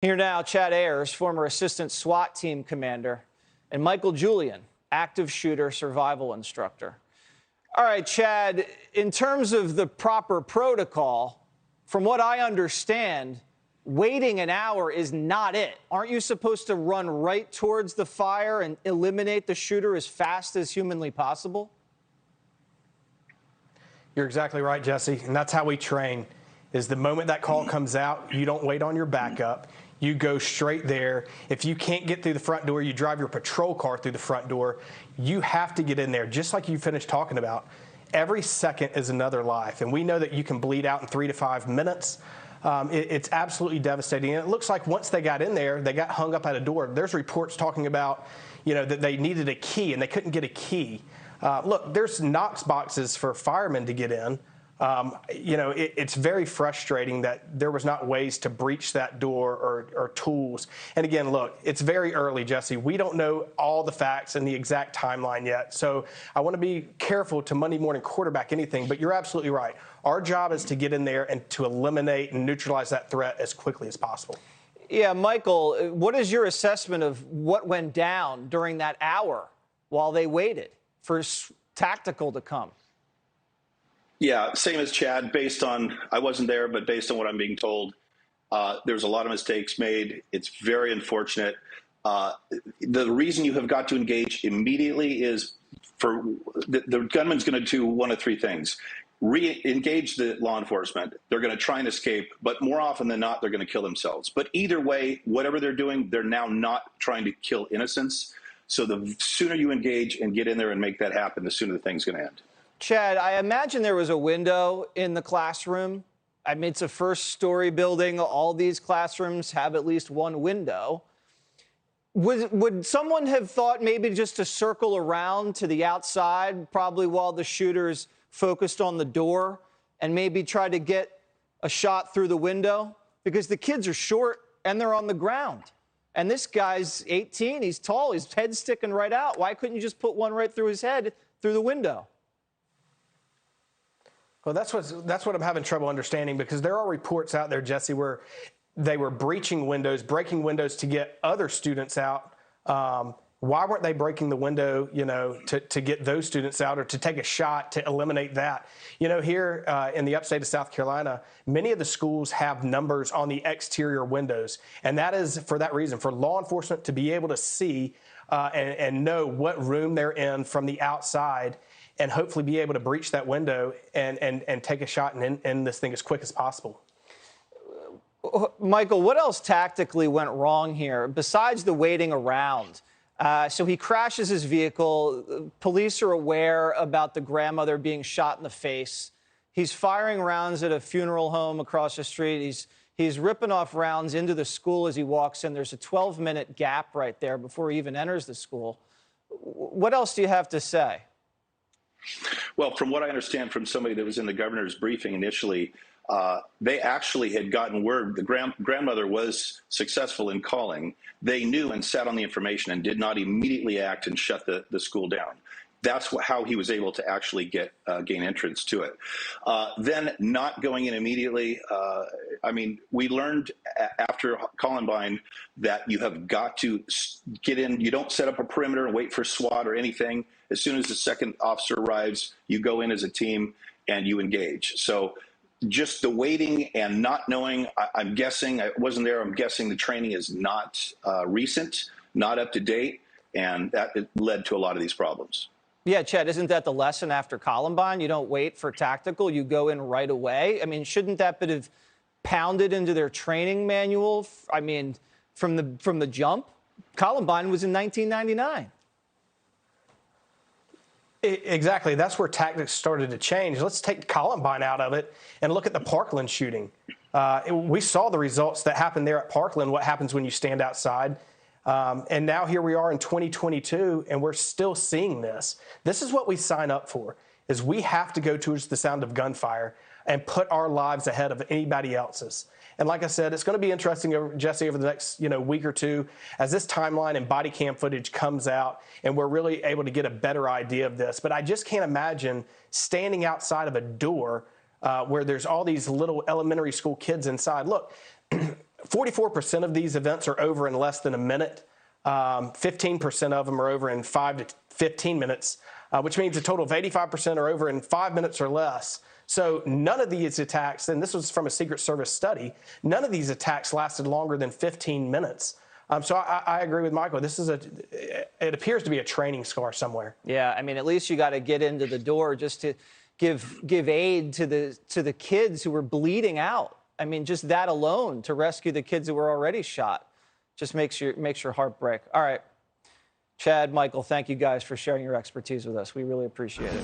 Here now, Chad Ayers, former assistant SWAT team commander, and Michael Julian, active shooter survival instructor. All right, Chad, in terms of the proper protocol, from what I understand, waiting an hour is not it. Aren't you supposed to run right towards the fire and eliminate the shooter as fast as humanly possible? You're exactly right, Jesse, and that's how we train, is the moment that call comes out, you don't wait on your backup. You go straight there. If you can't get through the front door, you drive your patrol car through the front door. You have to get in there, just like you finished talking about. Every second is another life, and we know that you can bleed out in 3 to 5 minutes. It's absolutely devastating, and it looks like once they got in there, they got hung up at a door. There's reports talking about, that they needed a key, and they couldn't get a key. Look, there's Knox boxes for firemen to get in. It's very frustrating that there was not ways to breach that door or tools. And again, look, it's very early, Jesse. We don't know all the facts and the exact timeline yet. So I want to be careful to Monday morning quarterback anything, but you're absolutely right. Our job is to get in there and to eliminate and neutralize that threat as quickly as possible. Yeah, Michael, what is your assessment of what went down during that hour while they waited for tactical to come? Yeah, same as Chad. I wasn't there, but based on what I'm being told, there's a lot of mistakes made. It's very unfortunate. The reason you have got to engage immediately is for the gunman's going to do one of three things. Re-engage the law enforcement. They're going to try and escape, but more often than not, they're going to kill themselves. But either way, whatever they're doing, they're now not trying to kill innocents. So the sooner you engage and get in there and make that happen, the sooner the thing's going to end. Chad, I imagine there was a window in the classroom. I mean, it's a first-story building. All these classrooms have at least one window. Would someone have thought maybe just to circle around to the outside, probably while the shooter's focused on the door, and maybe try to get a shot through the window? Because the kids are short and they're on the ground. And this guy's 18, he's tall, his head's sticking right out. Why couldn't you just put one right through his head through the window? Well, that's what I'm having trouble understanding, because there are reports out there, Jesse, where they were breaking windows to get other students out. Why weren't they breaking the window, to get those students out or to take a shot to eliminate that? Here in the upstate of South Carolina, many of the schools have numbers on the exterior windows. And that is for that reason, for law enforcement to be able to see and know what room they're in from the outside, and hopefully be able to breach that window and take a shot and end this thing as quick as possible. Michael, what else tactically went wrong here besides the waiting around? So he crashes his vehicle. Police are aware about the grandmother being shot in the face. He's firing rounds at a funeral home across the street. He's ripping off rounds into the school as he walks in. There's a 12-minute gap right there before he even enters the school. What else do you have to say? Well, from what I understand from somebody that was in the governor's briefing initially, they actually had gotten word the grandmother was successful in calling. They knew and sat on the information and did not immediately act and shut the school down. That's how he was able to actually gain entrance to it. Then not going in immediately. We learned after Columbine that you have got to get in. You don't set up a perimeter and wait for SWAT or anything. As soon as the second officer arrives, you go in as a team and you engage. So just the waiting and not knowing, I'm guessing, I wasn't there, I'm guessing the training is not recent, not up to date, and that led to a lot of these problems. Yeah, Chad, isn't that the lesson after Columbine? You don't wait for tactical, you go in right away. I mean, shouldn't that bit have pounded into their training manual? I mean, from the jump? Columbine was in 1999. Exactly. That's where tactics started to change. Let's take Columbine out of it and look at the Parkland shooting. We saw the results that happened there at Parkland, what happens when you stand outside. And now here we are in 2022, and we're still seeing this. This is what we sign up for, is we have to go towards the sound of gunfire and put our lives ahead of anybody else's. And like I said, it's going to be interesting, Jesse, over the next week or two as this timeline and body cam footage comes out and we're really able to get a better idea of this. But I just can't imagine standing outside of a door where there's all these little elementary school kids inside. Look, 44% of these events are over in less than a minute. 15% of them are over in 5 to 15 minutes, which means a total of 85% are over in 5 minutes or less. So none of these attacks, and this was from a Secret Service study, none of these attacks lasted longer than 15 minutes. So I agree with Michael. It appears to be a training scar somewhere. Yeah, I mean, at least you got to get into the door just to give aid to the kids who were bleeding out. I mean, just that alone to rescue the kids who were already shot just makes your heart break. All right, Chad, Michael, thank you guys for sharing your expertise with us. We really appreciate it.